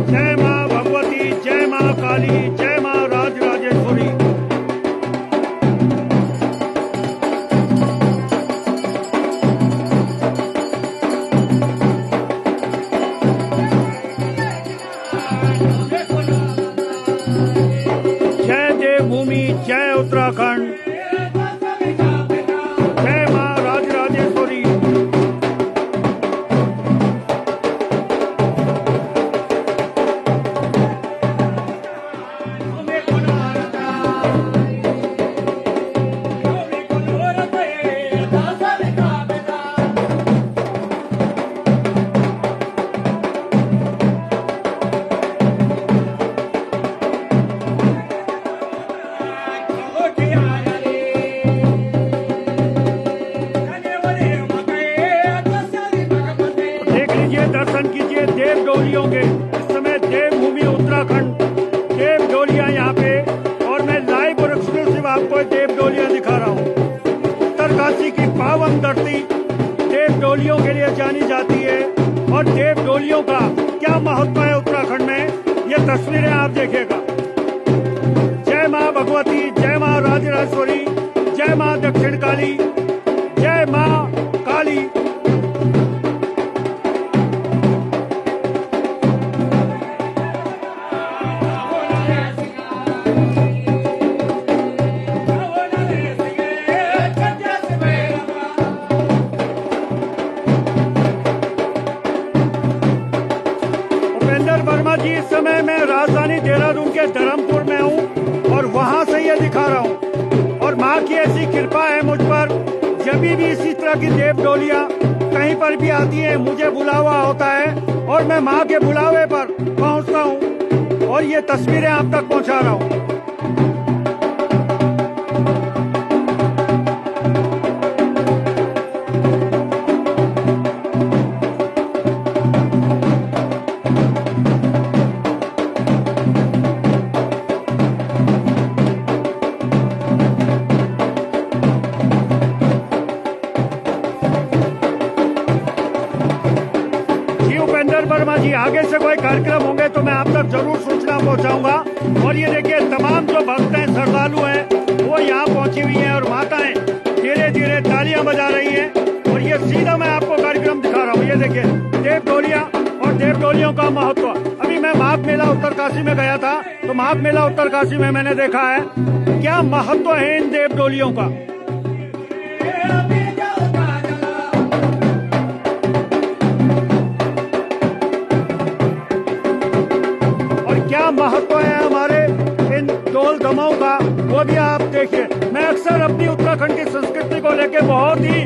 जय माँ भगवती, जय माँ काली, जय माँ राजराजेश्वरी। जय देवभूमि, जय उत्तराखंड, जय माँ राजराजेश्वरी। दर्शन कीजिए देव डोलियों के। इस समय देवभूमि उत्तराखंड देव डोलियां यहाँ पे, और मैं लाइव और एक्सक्लूसिव आपको देव डोलियां दिखा रहा हूँ। उत्तरकाशी की पावन धरती देव डोलियों के लिए जानी जाती है, और देव डोलियों का क्या महत्व है उत्तराखंड में, ये तस्वीरें आप देखिएगा। जय माँ भगवती, जय माँ राजराजेश्वरी, जय माँ दक्षिण काली, जय माँ काली। वर्मा जी, इस समय मैं राजधानी देहरादून के धर्मपुर में हूँ और वहाँ से ये दिखा रहा हूँ। और माँ की ऐसी कृपा है मुझ पर, जब भी इसी तरह की देव डोलियाँ कहीं पर भी आती हैं, मुझे बुलावा होता है और मैं माँ के बुलावे पर पहुँचता हूँ और ये तस्वीरें आप तक पहुँचा रहा हूँ। वर्मा जी, आगे से कोई कार्यक्रम होंगे तो मैं आप तक जरूर सूचना पहुंचाऊंगा। और ये देखिए, तमाम जो भक्त हैं, श्रद्धालु हैं, वो यहाँ पहुंची हुई हैं और माताएं धीरे धीरे तालियां बजा रही हैं। और ये सीधा मैं आपको कार्यक्रम दिखा रहा हूँ। ये देखिए देव डोलियां और देव डोलियों का महत्व। अभी मैं माघ मेला उत्तरकाशी में गया था, तो माघ मेला उत्तरकाशी में मैंने देखा है क्या महत्व है इन देव डोलियों का। क्या महत्व है हमारे इन डोल दमाओं का, वो भी आप देखिए। मैं अक्सर अपनी उत्तराखंड की संस्कृति को लेकर बहुत ही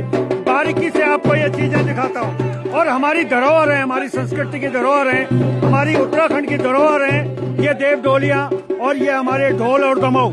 बारीकी से आपको ये चीजें दिखाता हूँ। और हमारी धरोहर है, हमारी संस्कृति की धरोहर है, हमारी उत्तराखंड की धरोहर है ये देव डोलियां और ये हमारे ढोल और दमाऊ।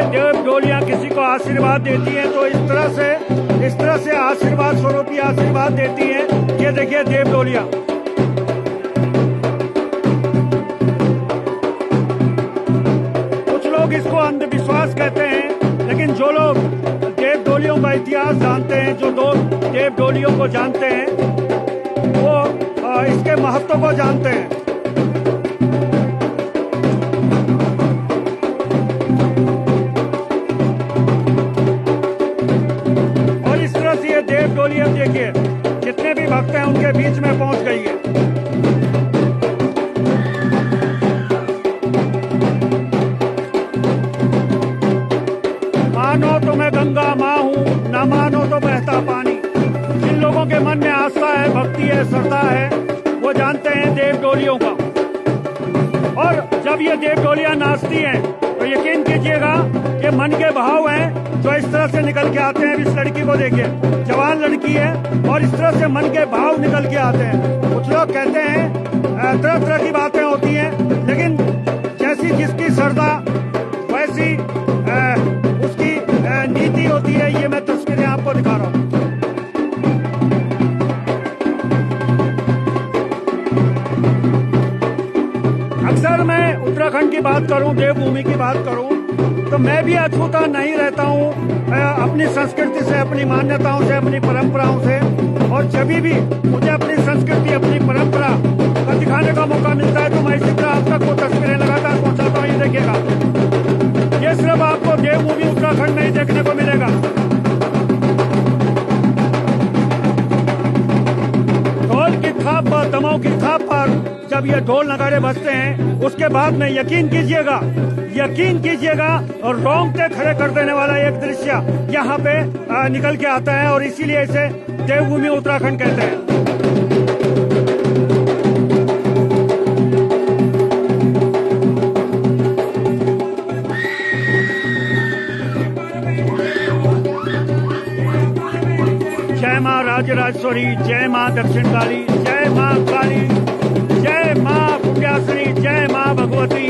देव डोलियां किसी को आशीर्वाद देती हैं तो इस तरह से आशीर्वाद स्वरूप आशीर्वाद देती हैं। ये देखिए देव डोलियां। कुछ लोग इसको अंधविश्वास कहते हैं, लेकिन जो लोग देव डोलियों का इतिहास जानते हैं, जो लोग देव डोलियों को जानते हैं, वो इसके महत्व को जानते हैं। देव डोलियां देखिए जितने भी भक्त हैं उनके बीच में पहुंच गई है। मानो तो मैं गंगा माँ हूँ, न मानो तो बहता पानी। जिन लोगों के मन में आस्था है, भक्ति है, श्रद्धा है, वो जानते हैं देव डोलियों का। और जब ये देव डोलियां नाचती हैं तो तो यकीन कीजिएगा ये मन के भाव हैं जो इस तरह से निकल के आते हैं। इस लड़की को देखिए, जवान लड़की है और इस तरह से मन के भाव निकल के आते हैं। कुछ लोग कहते हैं तरह तरह की बातें होती हैं, लेकिन जैसी जिसकी श्रद्धा वैसी उसकी नीति होती है। ये मैं तस्वीरें आपको दिखा रहा हूँ। अक्सर मैं उत्तराखंड की बात करूं, देवभूमि की बात करूं, तो मैं भी अछूता नहीं रहता हूं अपनी संस्कृति से, अपनी मान्यताओं से, अपनी परंपराओं से। और जब भी मुझे अपनी संस्कृति, अपनी परंपरा का दिखाने का मौका मिलता है तो मैं इसी तरह आप तक वो तस्वीरें लगातार पहुंचाता हूं। ये देखिएगा, ये सिर्फ आपको देवभूमि उत्तराखंड में ही देखने को मिलेगा। ढोल की थाप पर, दमाओं की थाप पर जब ये ढोल नगाड़े बजते हैं, उसके बाद में यकीन कीजिएगा और रोंगटे खड़े कर देने वाला एक दृश्य यहाँ पे निकल के आता है। और इसीलिए इसे देवभूमि उत्तराखंड कहते हैं। जय माँ राजराजेश्वरी, जय माँ दक्षिण काली, जय माँ काली, जय माँ पुण्याश्री, जय माँ भगवती।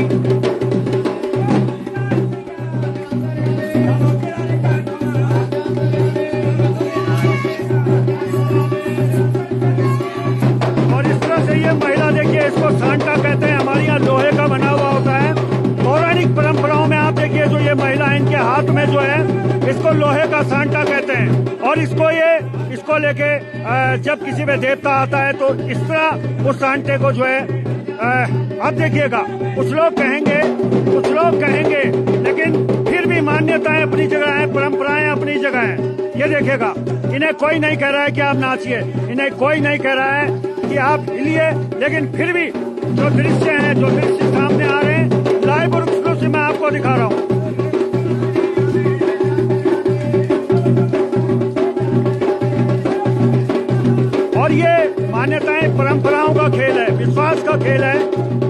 और इस तरह से ये महिला देखिए, इसको सांटा कहते हैं। हमारे यहाँ लोहे का बना हुआ होता है। पौराणिक परंपराओं में आप देखिए, जो ये महिला है, इनके हाथ में जो है इसको लोहे का सांटा कहते हैं। और इसको लेके जब किसी में देवता आता है तो इस तरह उस सांटे को जो है अब देखिएगा, कुछ लोग कहेंगे, लेकिन फिर भी मान्यताएं अपनी जगह है, परंपराएं अपनी जगह है। ये देखिएगा, इन्हें कोई नहीं कह रहा है कि आप नाचिए, इन्हें कोई नहीं कह रहा है कि आप हिलिए, लेकिन फिर भी जो दृश्य सामने आ रहे हैं, लाइव और एक्सक्लूसिव मैं आपको दिखा रहा हूँ। और ये मान्यताएं परंपराओं का खेल है, विश्वास का खेल है।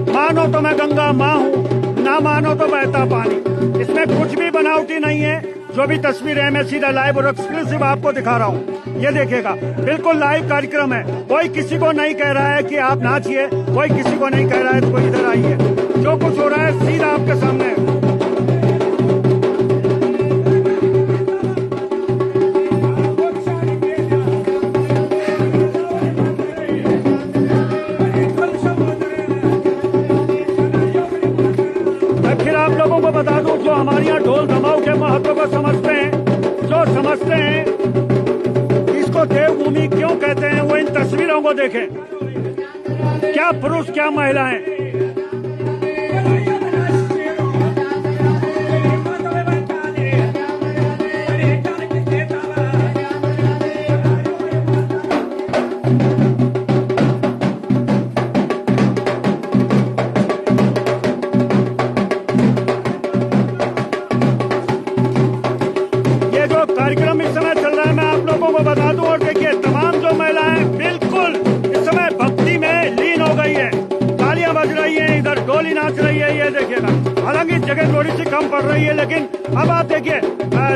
मानो तो मैं गंगा माँ हूँ, ना मानो तो बहता पानी। इसमें कुछ भी बनावटी नहीं है। जो भी तस्वीर है मैं सीधा लाइव और एक्सक्लूसिव आपको दिखा रहा हूँ। ये देखिएगा, बिल्कुल लाइव कार्यक्रम है। कोई किसी को नहीं कह रहा है कि आप नाचिए, कोई किसी को नहीं कह रहा है तो कोई इधर आइए। जो कुछ हो रहा है सीधा आपके सामने है। बता दूं, जो हमारे यहाँ ढोल दमाऊ के महत्व को समझते हैं, इसको देवभूमि क्यों कहते हैं, वो इन तस्वीरों को देखें। क्या पुरुष, क्या महिलाएं। कार्यक्रम इस समय चल रहा है, मैं आप लोगों को बता दूं। और देखिए, तमाम जो महिलाएं बिल्कुल इस समय भक्ति में लीन हो गई है। तालियां बज रही हैं, इधर डोली नाच रही है। ये देखिएगा, हालांकि जगह थोड़ी सी कम पड़ रही है, लेकिन अब आप देखिए,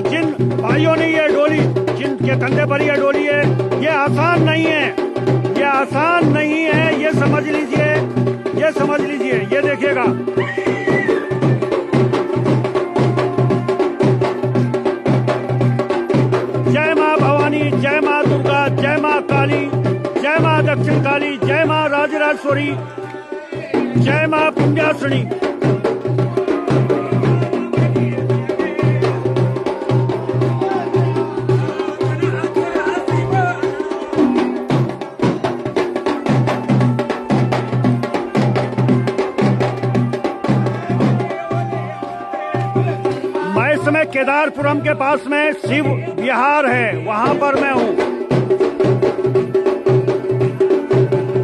जिन भाइयों ने ये डोली, जिनके कंधे पर ये डोली है, ये आसान नहीं है, ये समझ लीजिए। ये देखिएगा, जय माँ भवानी, जय माँ दुर्गा, जय माँ काली, जय माँ दक्षिण काली, जय माँ राजराजेश्वरी, जय माँ पुण्याश्री। मैं इस समय केदारपुरम के पास में शिव विहार है, वहां पर मैं हूं।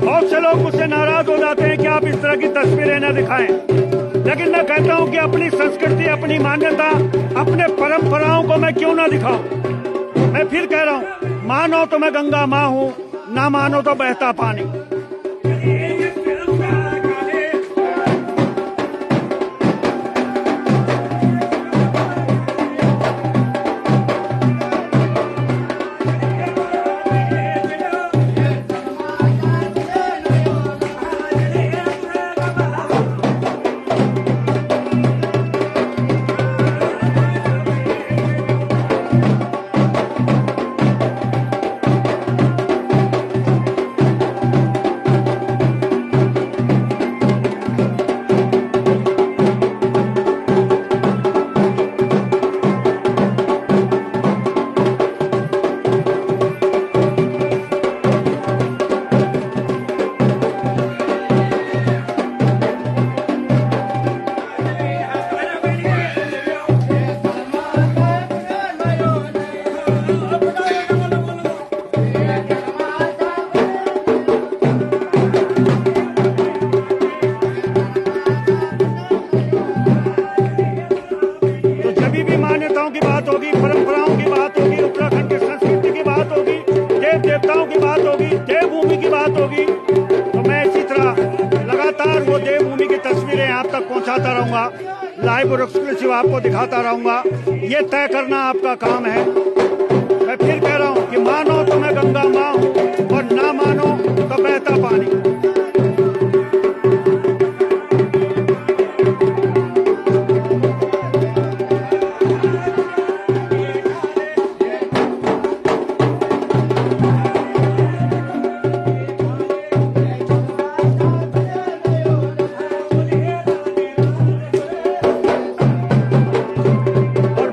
बहुत से लोग मुझसे नाराज हो जाते हैं कि आप इस तरह की तस्वीरें न दिखाएं, लेकिन मैं कहता हूं कि अपनी संस्कृति, अपनी मान्यता, अपने परंपराओं को मैं क्यों ना दिखाऊं। मैं फिर कह रहा हूं, मानो तो मैं गंगा माँ हूं, ना मानो तो बहता पानी। लगातार वो देवभूमि की तस्वीरें आप तक पहुंचाता रहूंगा, लाइव और एक्सक्लूसिव आपको दिखाता रहूंगा। ये तय करना आपका काम है। मैं फिर कह रहा हूं कि मानो तो मैं गंगा मां हूं और ना मानो तो बहता पानी।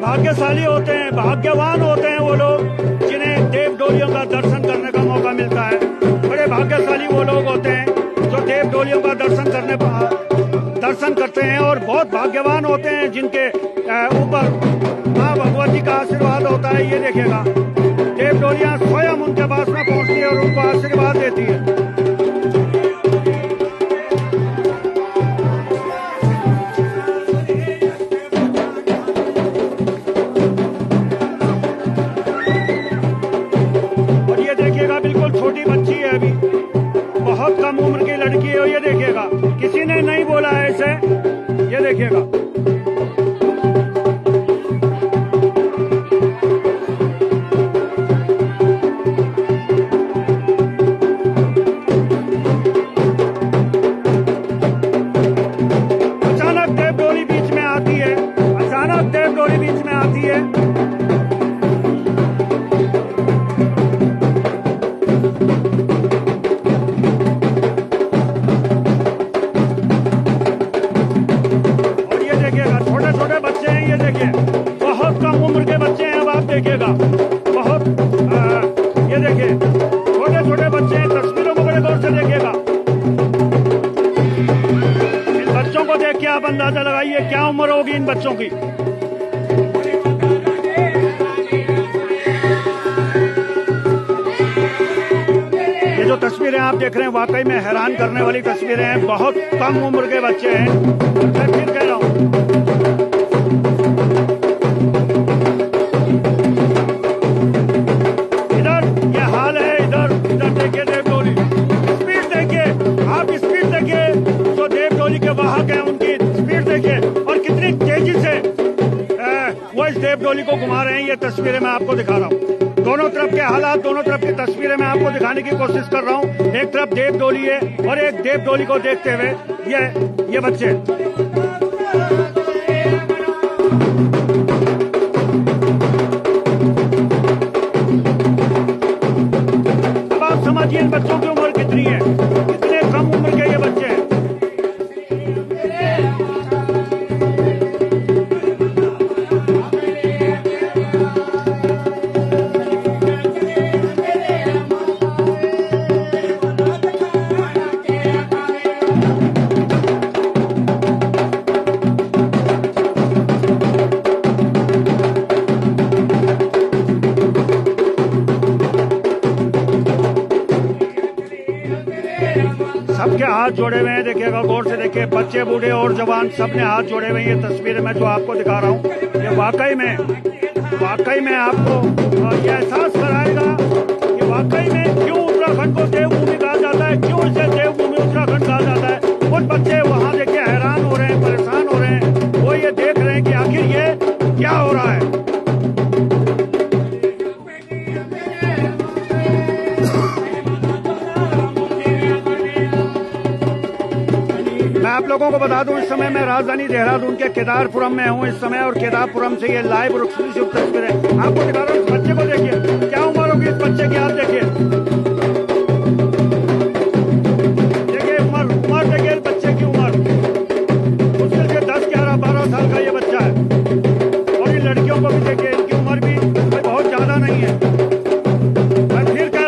भाग्यशाली होते हैं, भाग्यवान होते हैं वो लोग जिन्हें देव डोलियों का दर्शन करने का मौका मिलता है। बड़े भाग्यशाली वो लोग होते हैं जो देव डोलियों का दर्शन करते हैं और बहुत भाग्यवान होते हैं जिनके ऊपर माँ भगवती का आशीर्वाद होता है। ये देखिएगा, देव डोलियां स्वयं उनके पास में पहुंचती है और उनको आशीर्वाद देती है। छोटी बच्ची है, अभी बहुत कम उम्र की लड़की है। ये देखिएगा, किसी ने नहीं बोला है इसे। ये देखिएगा, अचानक देव डोली बीच में आती है, अचानक देव डोली बीच में आती है। देखिएगा, बहुत ये देखिए, छोटे छोटे बच्चे हैं। तस्वीरों को बड़े गौर से देखिएगा। इन बच्चों को देख के आप अंदाजा लगाइए क्या उम्र होगी इन बच्चों की। ये जो तस्वीरें आप देख रहे हैं वाकई में हैरान करने वाली तस्वीरें हैं। बहुत कम उम्र के बच्चे हैं। मैं फिर कह रहा हूँ, वो इस देव डोली को घुमा रहे हैं। ये तस्वीरें मैं आपको दिखा रहा हूँ। दोनों तरफ के हालात, दोनों तरफ की तस्वीरें मैं आपको दिखाने की कोशिश कर रहा हूँ। एक तरफ देव डोली है और एक देव डोली को देखते हुए ये बच्चे। अब आप समझिए इन बच्चों की उम्र कितनी है, कितने कम उम्र के ये बच्चे हैं। सबके हाथ जोड़े हुए हैं। देखिएगा, गौर से देखिए, बच्चे बूढ़े और जवान सबने हाथ जोड़े हुए हैं। ये तस्वीरें मैं जो आपको दिखा रहा हूँ, ये वाकई में आपको ये एहसास कराएगा कि वाकई में क्यों उत्तराखंड को देवभूमि कहा जाता है, क्यों इसे देवभूमि उत्तराखंड कहा जाता है। कुछ बच्चे वहाँ देखिए हैरान हो रहे हैं, परेशान हो रहे हैं। वो ये देख रहे हैं कि आखिर ये क्या हो रहा है। मैं आप लोगों को बता दूं, इस समय मैं राजधानी देहरादून के केदारपुरम में हूं इस समय, और केदारपुरम से ये लाइव और एक्सक्लूसिव तस्वीरें आपको दिखा रहा हूं। इस बच्चे को देखिए, क्या उम्र होगी इस बच्चे की, आप देखिए। देखिए उम्र देखिए इस बच्चे की उम्र, मुश्किल से 10, 11, 12 साल का ये बच्चा है। और इन लड़कियों को भी देखिए, इनकी उम्र भी बहुत ज्यादा नहीं है। मैं फिर कह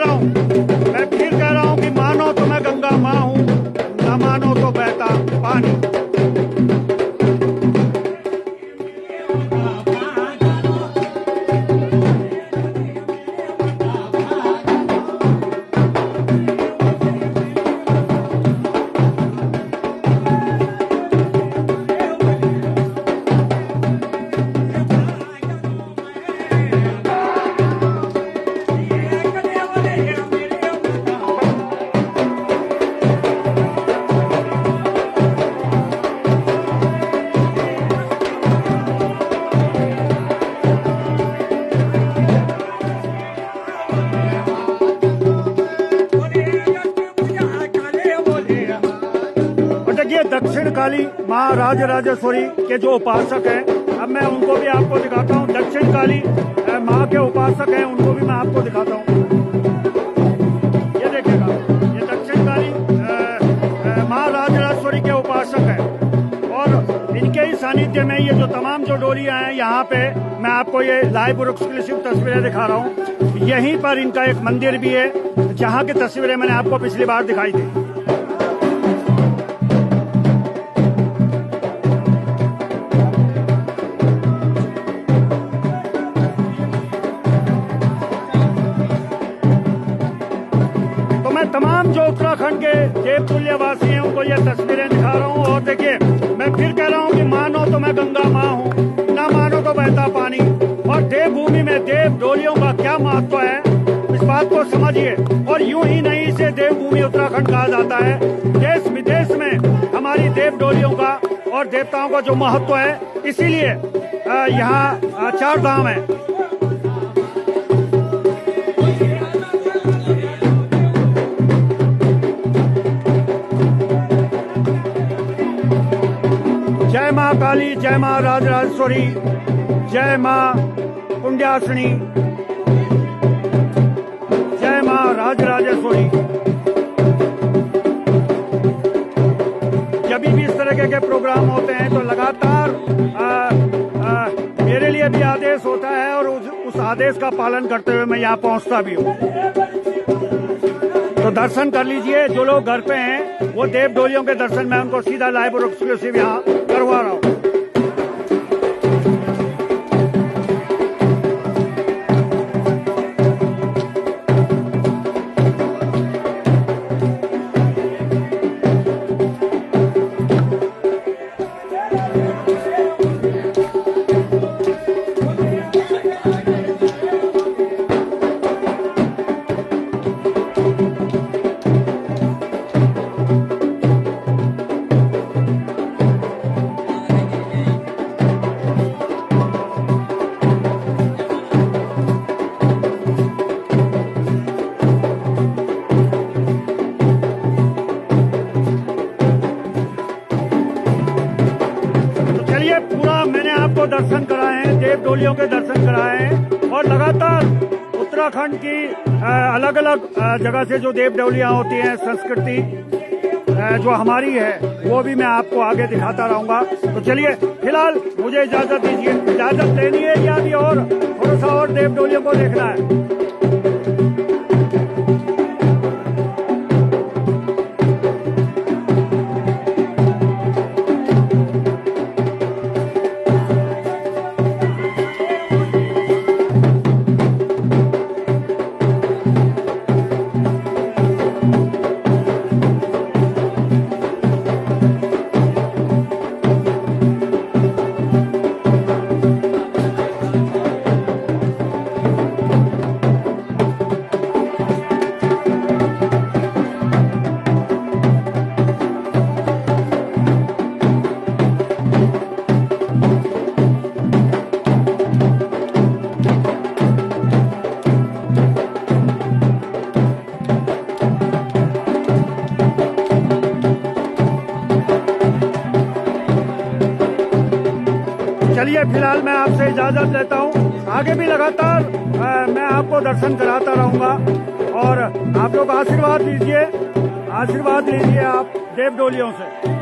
रहा हूं कि मानो तो मैं गंगा मां हूं, न मानो तो बहता पानी। दक्षिण काली माँ राजराजेश्वरी के जो उपासक हैं, अब मैं उनको भी आपको दिखाता हूँ। दक्षिण काली माँ के उपासक हैं, उनको भी मैं आपको दिखाता हूँ। ये देखिएगा, ये दक्षिण काली माँ राजराजेश्वरी के उपासक हैं और इनके ही सानिध्य में ये जो तमाम जो डोलियां हैं, यहाँ पे मैं आपको ये लाइव और एक्सक्लूसिव तस्वीरें दिखा रहा हूँ। यहीं पर इनका एक मंदिर भी है, जहाँ की तस्वीरें मैंने आपको पिछली बार दिखाई थी। तमाम जो उत्तराखंड के देवतुल्य वासी हैं उनको ये तस्वीरें दिखा रहा हूँ। और देखिए, मैं फिर कह रहा हूँ कि मानो तो मैं गंगा माँ हूँ, ना मानो तो बहता पानी। और देवभूमि में देव डोलियों का क्या महत्व है, इस बात को समझिए। और यूं ही नहीं, इसे देवभूमि उत्तराखंड कहा जाता है। देश विदेश में हमारी देव डोलियों का और देवताओं का जो महत्व है, इसीलिए यहाँ 4 धाम है। जय माँ काली, जय माँ राजराजेश्वरी, जय माँ कुंड्यासनी, जय माँ राजराजेश्वरी। जब भी इस तरह के प्रोग्राम होते हैं तो लगातार मेरे लिए भी आदेश होता है और उस आदेश का पालन करते हुए मैं यहाँ पहुँचता भी हूँ। तो दर्शन कर लीजिए। जो लोग घर पे हैं वो देव डोलियों के दर्शन मैं उनको सीधा लाइव और एक्सक्लूसिव यहाँ करवा रहा हूँ। दर्शन कराए हैं, देव डोलियों के दर्शन कराए हैं। और लगातार उत्तराखंड की अलग अलग जगह से जो देव डोलियां होती हैं, संस्कृति जो हमारी है, वो भी मैं आपको आगे दिखाता रहूंगा। तो चलिए, फिलहाल मुझे इजाजत दीजिए। इजाजत लेनी है या भी और थोड़ा सा और देव डोलियों को देखना है? चलिए, फिलहाल मैं आपसे इजाजत लेता हूँ। आगे भी लगातार मैं आपको दर्शन कराता रहूंगा और आप लोग आशीर्वाद लीजिए आप देव डोलियों से।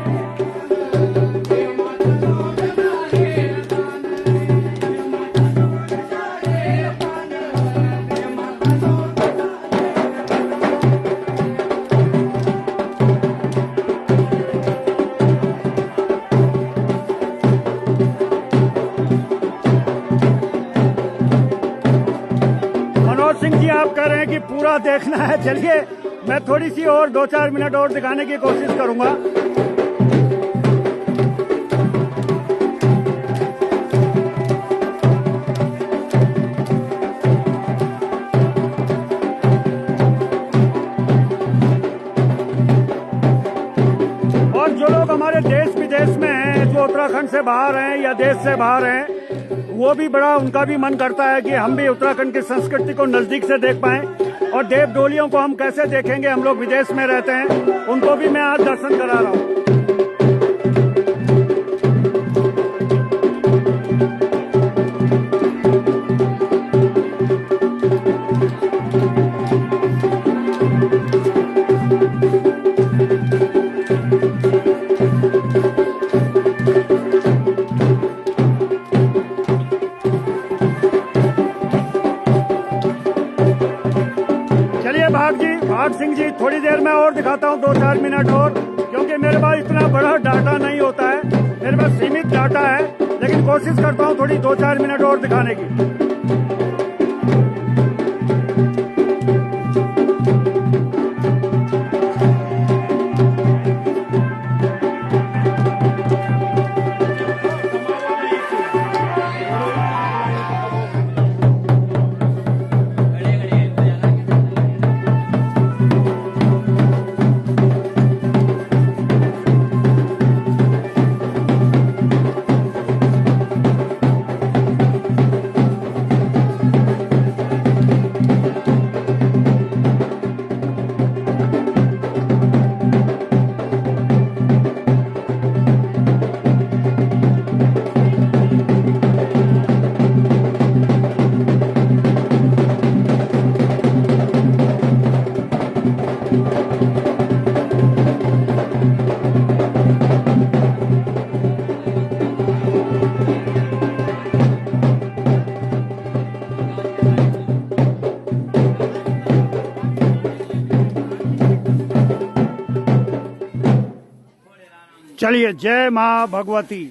सिंह जी, आप कह रहे हैं कि पूरा देखना है। चलिए, मैं थोड़ी सी और 2-4 मिनट और दिखाने की कोशिश करूंगा। और जो लोग हमारे देश विदेश में हैं, जो उत्तराखंड से बाहर हैं या देश से बाहर हैं, वो भी बड़ा उनका भी मन करता है कि हम भी उत्तराखंड की संस्कृति को नजदीक से देख पाएं। और देव डोलियों को हम कैसे देखेंगे, हम लोग विदेश में रहते हैं, उनको भी मैं आज दर्शन करा रहा हूँ। हूँ 2-4 मिनट और, क्योंकि मेरे पास इतना बड़ा डाटा नहीं होता है, मेरे पास सीमित डाटा है, लेकिन कोशिश करता हूँ थोड़ी 2-4 मिनट और दिखाने की। चलिए, जय मां भगवती।